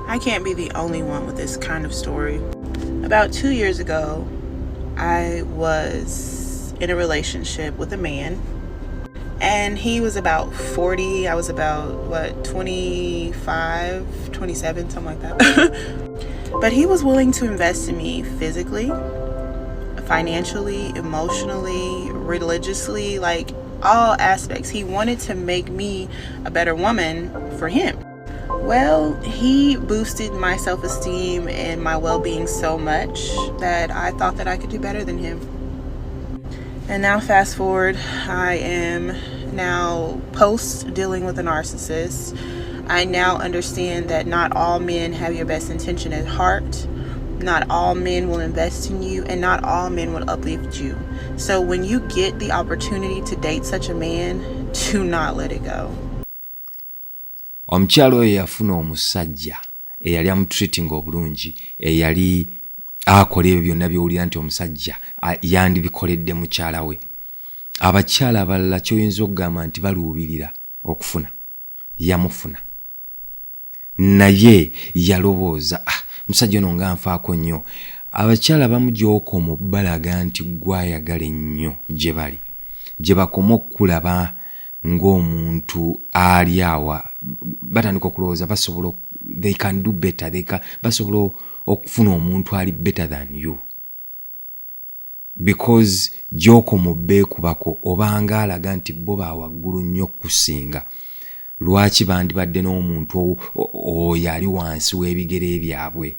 I can't be the only one with this kind of story. About 2 years ago, I was in a relationship with a man, and he was about 40. I was about, 25, 27, something like that. But he was willing to invest in me physically, financially, emotionally, religiously, like all aspects. He wanted to make me a better woman for him. Well, he boosted my self-esteem and my well-being so much that I thought that I could do better than him. And now fast forward, I am now post dealing with a narcissist. I now understand that not all men have your best intention at heart. Not all men will invest in you, and not all men will uplift you. So when you get the opportunity to date such a man, do not let it go. Omukyalo oyo yafuna omusajja eyali amutreating obulungi, eyali akola ebyo byonna by'owulira nti omusajja yandibikoledde mukyala we. Abakyala abalala kyoyinza okugamba nti baluubirira okufuna, yamufuna. Naye yalowooza, musajja ono nga nfaako nnyo. Abakyala bamu gy'okoma balaga nti gwayagala ennyo gye bali, gye bakoma okukulaba ng'omuntu ali awa, batandika okulowooza basobola, they can do better, basobola okufuna omuntu ali better than you, because gy'okoma beekubako obanga alaga nti bo bawaggulu nnyo kusinga. Lwaki bandibadde n'omuntu oyo ali wansi w'ebigere byabwe,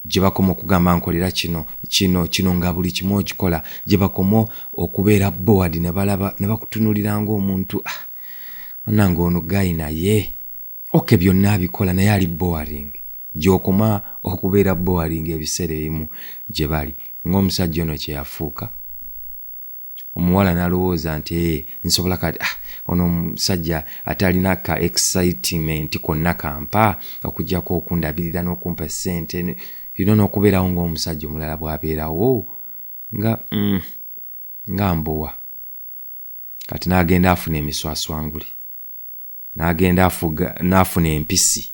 gye bakoma okugamba nkolera kino nga buli kimu okikola, gye bakoma okubeera board ne balaba ne bakutunulira ng'omuntu onanga ono gayi naye oke byonna abikola naye ali boring. Gy'okoma okubeera boring ebiseera ebimu gye bali. Ng'omusajja ono kye yafuuka, omuwala n'alowooza nti nsobola kati ono omusajja ate alina ka excitement konna kampa okujjako okundabirira n'okumpa ssente n'okubeerawo ng'omusajja omulala bw'abeerawo nga mbowa. Kati n'agenda afuna emiswaswangule, n'afuna empisi,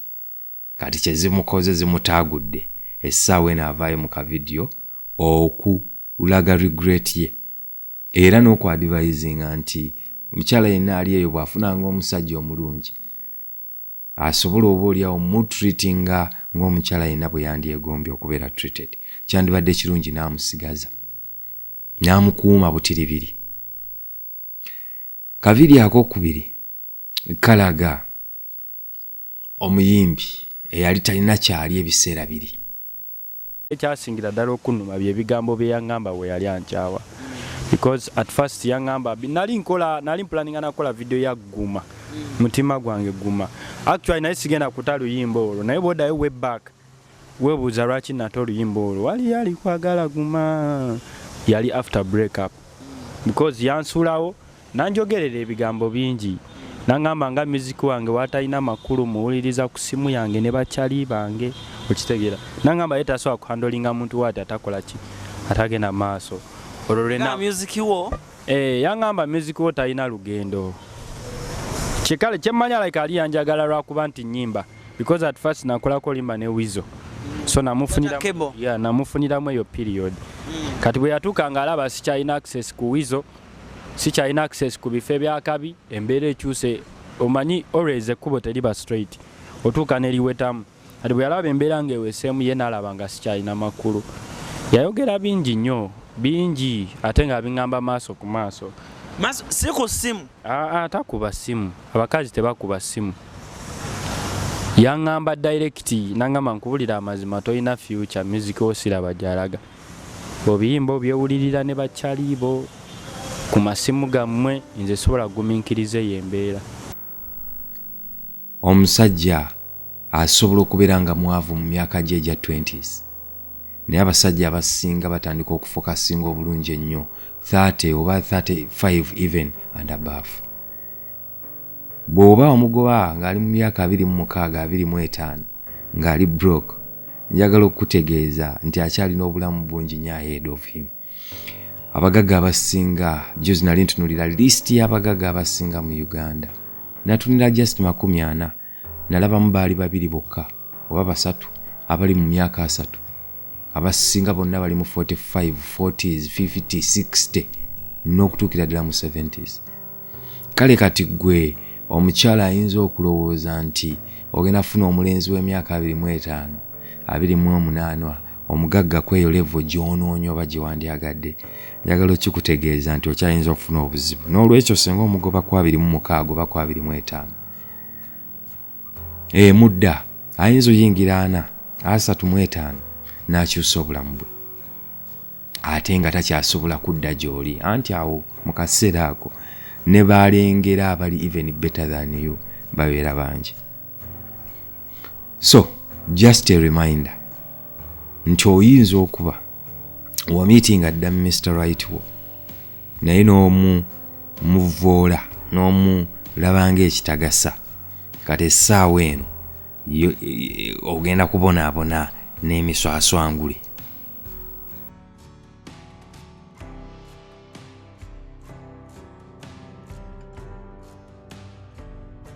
kati kye zimukoze zimutaagudde. Essaawa eno avaayo mu kavidiyo okulaga regret ye, era n'okwadvisinga nti omukyala yenna ali eyo bw'afunanga omusajja omulungi asobola oba oliawo mutreatinga ng'omukyala yenna bwe yandyegombye okubeera treated. Kyandibadde kirungi n'amusigaza, n'amukuuma butiribiri. Kavidiyo akokubiri kalaga omuyimbi eyali talina kyali ebiseera biri. Ekyasingira ddala okunnuma bye bigambo bye yaŋŋamba we yali ankyawa, because at first yaŋŋamba nali planninga nakola video ya Guma, mutima gwange Guma. Actually naye sigenda kuta luyimbo olwo, naye bw'oddayo we back weebuuza lwaki nate oluyimbo olwo wali yali kwagala Guma, yali after break up, because yansuulawo nanjogerera ebigambo bingi, naŋŋamba nga music wange watalina makulu muwuliriza ku simu yange ne bakyali bange, okitegeera. Naŋŋamba ye tasobola kuhandolinga muntu waati atakola ki, atagenda maaso. Na music wo? Yaŋŋamba music wo talina lugendo. Kikale kyemmanya like ali yanjagala lwakuba nti nnyimba, because at first nakolako limba ne Wizo. So namufuniramu eyo period. Kati bwe yatuuka ng'alaba sikyalina access ku Wizo, sikyalina access ku bifo ebyakabi, embeera ekyuse, omanyi always ekkubo teriba straight, otuuka neriwetamu. Kati bwe yalaba embeera ng'eweseemu ye n'alaba nga sikyalina makulu, yayogera bingi nnyo, bingi ate nga biŋŋamba maaso ku maaso. Si ku simu? Takuba simu, abakazi tebakuba simu. Yaŋŋamba direct, naŋŋamba nkubulira amazima tolina future, music osiraba gy'alaga. Obiyimba obyewulirira ne bakyalibo ku masimu gammwe, nze sobola gumiikiriza eyo embeera. Omusajja asobola okubeera nga mwavu mu myaka gye egya 20s, naye abasajja abasinga batandika okufokasinga obulungi ennyo 30 oba 35 even and above. Bw'oba omugoba ng'ali mu myaka 26, 25 ng'ali broke, njagala okutegeeza nti akyalina obulamu bungi nnyo ahead of him. Abagagga abasinga, juzi nali ntunulira list y'abagagga abasinga mu Uganda, natunira just 40, nalabamu baali 2 bokka oba 3 abali mu myaka 3 abasinga bonna bali mu 45 40s 50 60 n'okutuukira ddala mu 70s. Kale kati gwe omukyala ayinza okulowooza nti ogenda funa omulenzi w'emyaka 25 28 omugagga kweyo levo gy'onoonya oba gye wandyagadde. Njagala okikutegeeza nti okyayinza okufuna obuzibu, n'olwekyo singa omugoba ku 26 oba ku 25 mudda ayinza oyingira 35 n'akyusa obulamu bwe ate nga takyasobola kudda gy'oli, anti awo mu kaseera ako ne balengera abali even better than you babeera bangi. So just a reminder nti oyinza okuba wamiitinga dda Mr. Right wo naye n'omuvoola n'omulabanga ekitagasa, kati essaawa eno ogenda kubonaabona n'emiswaswangule.